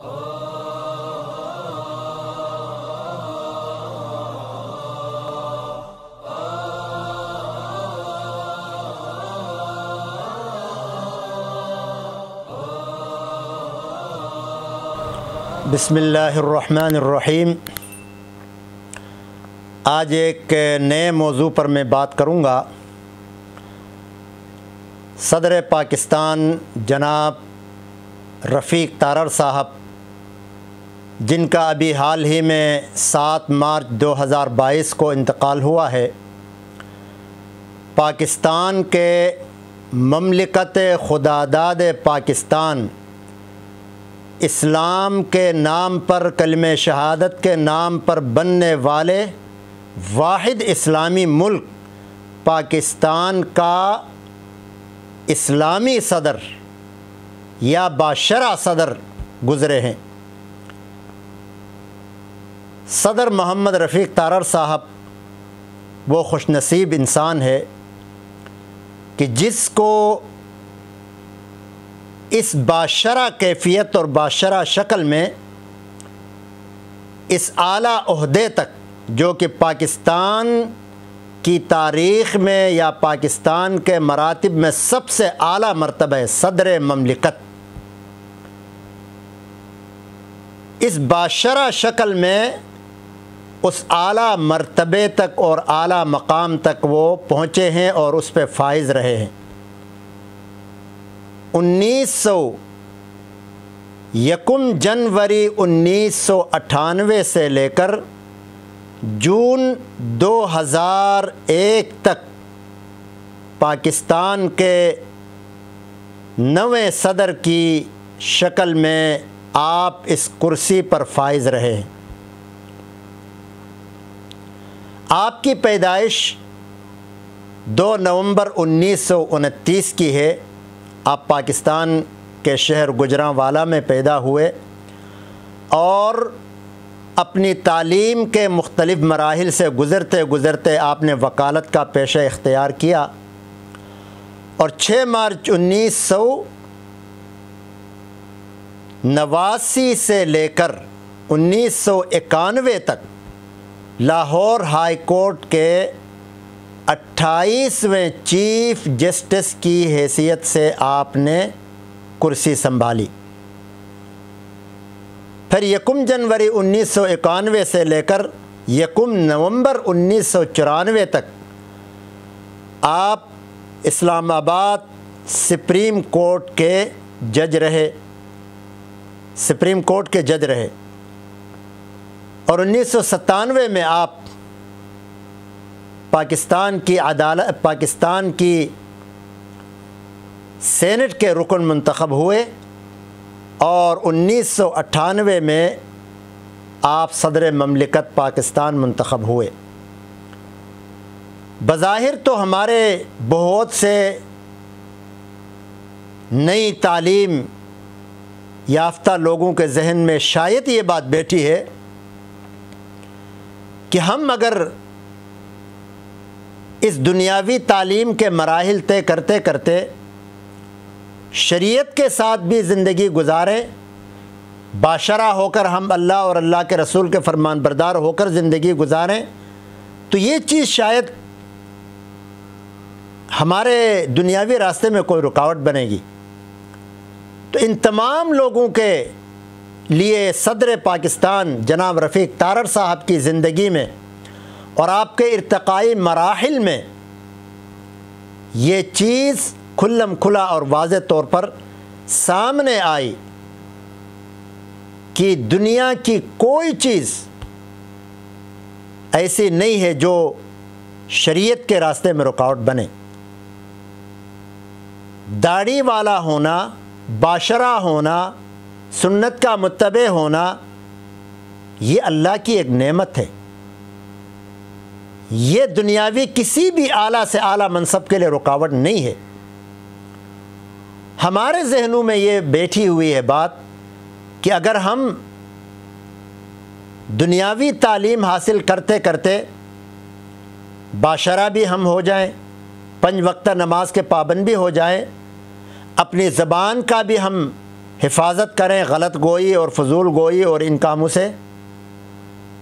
بسم اللہ الرحمن الرحیم۔ آج ایک نئے موضوع پر میں بات کروں گا۔ صدر پاکستان جناب رفیق تارڑ صاحب، جن کا ابھی حال ہی میں 7 مارچ 2022 کو انتقال ہوا ہے، پاکستان کے مملکت خداداد پاکستان اسلام کے نام پر، کلمہ شہادت کے نام پر بننے والے واحد اسلامی ملک پاکستان کا اسلامی صدر یا باشرہ صدر گزرے ہیں۔ صدر محمد رفیق تارڑ صاحب وہ خوش نصیب انسان ہے کہ جس کو اس باشرہ کیفیت اور باشرہ شکل میں اس اعلیٰ عہدے تک، جو کہ پاکستان کی تاریخ میں یا پاکستان کے مراتب میں سب سے اعلیٰ مرتبہ ہے، صدر مملکت، اس باشرہ شکل میں اس اعلیٰ مرتبے تک اور اعلیٰ مقام تک وہ پہنچے ہیں اور اس پہ فائز رہے ہیں۔ 1 جنوری 1998 سے لے کر جون 2001 تک پاکستان کے نویں صدر کی شکل میں آپ اس کرسی پر فائز رہے ہیں۔ آپ کی پیدائش 2 نومبر 1929 کی ہے۔ آپ پاکستان کے شہر گوجرانوالا میں پیدا ہوئے اور اپنی تعلیم کے مختلف مراحل سے گزرتے گزرتے آپ نے وکالت کا پیشہ اختیار کیا اور 6 مارچ 1989 سے لے کر 1991 تک لاہور ہائی کورٹ کے 28ویں چیف جسٹس کی حیثیت سے آپ نے کرسی سنبھالی۔ پھر 1 جنوری 1991 سے لے کر 1 نومبر 1994 تک آپ اسلام آباد سپریم کورٹ کے جج رہے اور 1997 میں آپ پاکستان کی سینٹ کے رکن منتخب ہوئے اور 1998 میں آپ صدر مملکت پاکستان منتخب ہوئے۔ بظاہر تو ہمارے بہت سے نئی تعلیم یافتہ لوگوں کے ذہن میں شاید یہ بات بیٹھی ہے کہ ہم اگر اس دنیاوی تعلیم کے مراحل طے کرتے کرتے شریعت کے ساتھ بھی زندگی گزاریں، باشرہ ہو کر ہم اللہ اور اللہ کے رسول کے فرمان بردار ہو کر زندگی گزاریں، تو یہ چیز شاید ہمارے دنیاوی راستے میں کوئی رکاوٹ بنے گی۔ تو ان تمام لوگوں کے لیے صدر پاکستان جناب رفیق تارڑ صاحب کی زندگی میں اور آپ کے ارتقائی مراحل میں یہ چیز کھلم کھلا اور واضح طور پر سامنے آئی کہ دنیا کی کوئی چیز ایسی نہیں ہے جو شریعت کے راستے میں رکاوٹ بنے۔ داڑھی والا ہونا، باشرہ ہونا، سنت کا متبع ہونا، یہ اللہ کی ایک نعمت ہے۔ یہ دنیاوی کسی بھی اعلیٰ سے اعلیٰ منصب کے لیے رکاوٹ نہیں ہے۔ ہمارے ذہنوں میں یہ بیٹھی ہوئی ہے بات کہ اگر ہم دنیاوی تعلیم حاصل کرتے کرتے باشرہ بھی ہم ہو جائیں، 5 وقتہ نماز کے پابند بھی ہو جائیں، اپنی زبان کا بھی ہم حفاظت کریں غلط گوئی اور فضول گوئی اور ان کاموں سے،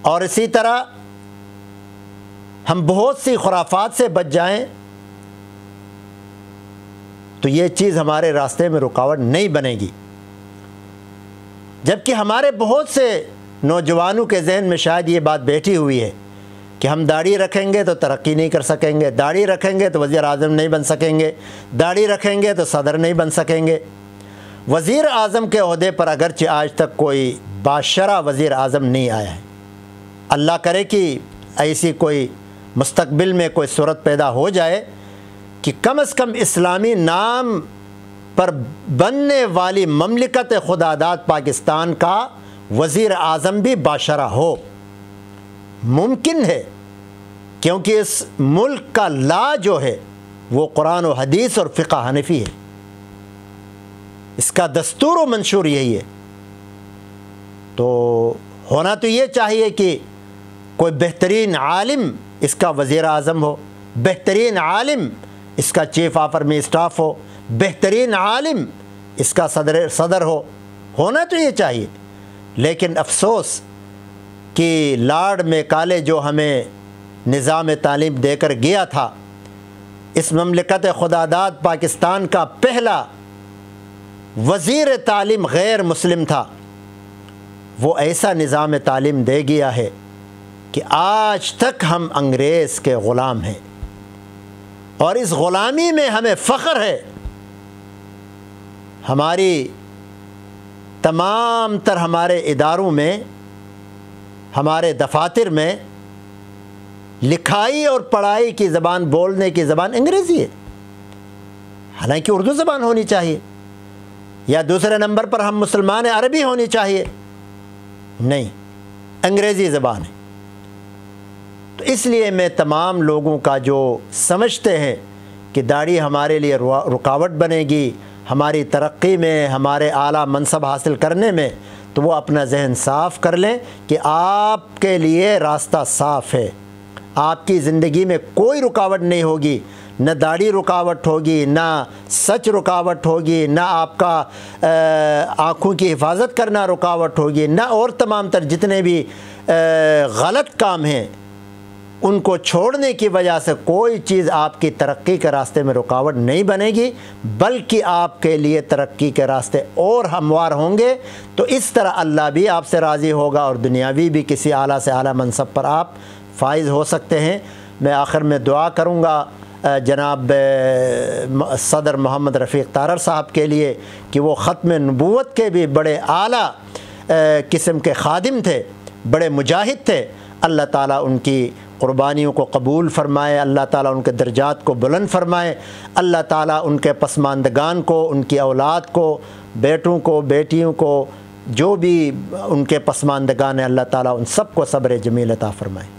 اور اسی طرح ہم بہت سی خرافات سے بچ جائیں تو یہ چیز ہمارے راستے میں رکاوٹ نہیں بنے گی۔ جبکہ ہمارے بہت سے نوجوانوں کے ذہن میں شاید یہ بات بیٹھی ہوئی ہے کہ ہم داڑھی رکھیں گے تو ترقی نہیں کر سکیں گے، داڑھی رکھیں گے تو وزیر اعظم نہیں بن سکیں گے، داڑھی رکھیں گے تو صدر نہیں بن سکیں گے۔ وزیر اعظم کے عہدے پر اگرچہ آج تک کوئی باشرہ وزیر اعظم نہیں آیا ہے، اللہ کرے کہ ایسی کوئی مستقبل میں کوئی صورت پیدا ہو جائے کہ کم از کم اسلامی نام پر بننے والی مملکت خداداد پاکستان کا وزیر اعظم بھی باشرہ ہو۔ ممکن ہے، کیونکہ اس ملک کا لا جو ہے وہ قرآن و حدیث اور فقہ حنفی ہے، اس کا دستور و منشور یہی ہے۔ تو ہونا تو یہ چاہیے کہ کوئی بہترین عالم اس کا وزیر اعظم ہو، بہترین عالم اس کا چیف آف آرمی اسٹاف ہو، بہترین عالم اس کا صدر ہو، ہونا تو یہ چاہیے۔ لیکن افسوس کہ لارڈ میکالے جو ہمیں نظام تعلیم دے کر گیا تھا، اس مملکت خداداد پاکستان کا پہلا وزیر تعلیم غیر مسلم تھا، وہ ایسا نظام تعلیم دے گیا ہے کہ آج تک ہم انگریز کے غلام ہیں، اور اس غلامی میں ہمیں فخر ہے۔ ہماری تمام تر ہمارے اداروں میں، ہمارے دفاتر میں لکھائی اور پڑھائی کی زبان، بولنے کی زبان انگریزی ہے، حالانکہ اردو زبان ہونی چاہیے، یا دوسرے نمبر پر ہم مسلمان عربی ہونی چاہیے، نہیں، انگریزی زبان ہے۔ تو اس لیے میں تمام لوگوں کا جو سمجھتے ہیں کہ داڑھی ہمارے لیے رکاوٹ بنے گی ہماری ترقی میں، ہمارے اعلیٰ منصب حاصل کرنے میں، تو وہ اپنا ذہن صاف کر لیں کہ آپ کے لیے راستہ صاف ہے، آپ کی زندگی میں کوئی رکاوٹ نہیں ہوگی، نہ داڑھی رکاوٹ ہوگی، نہ سچ رکاوٹ ہوگی، نہ آپ کا آنکھوں کی حفاظت کرنا رکاوٹ ہوگی، نہ اور تمام تر جتنے بھی غلط کام ہیں ان کو چھوڑنے کی وجہ سے کوئی چیز آپ کی ترقی کے راستے میں رکاوٹ نہیں بنے گی، بلکہ آپ کے لیے ترقی کے راستے اور ہموار ہوں گے۔ تو اس طرح اللہ بھی آپ سے راضی ہوگا اور دنیاوی بھی کسی اعلیٰ سے اعلیٰ منصب پر آپ فائز ہو سکتے ہیں۔ میں آخر میں دعا کروں گا جناب صدر محمد رفیق تارڑ صاحب کے لیے کہ وہ ختم نبوت کے بھی بڑے اعلیٰ قسم کے خادم تھے، بڑے مجاہد تھے۔ اللہ تعالیٰ ان کی قربانیوں کو قبول فرمائے، اللہ تعالیٰ ان کے درجات کو بلند فرمائے، اللہ تعالیٰ ان کے پسماندگان کو، ان کی اولاد کو، بیٹوں کو، بیٹیوں کو، جو بھی ان کے پسماندگان ہیں، اللہ تعالیٰ ان سب کو صبر جمیل عطا فرمائے۔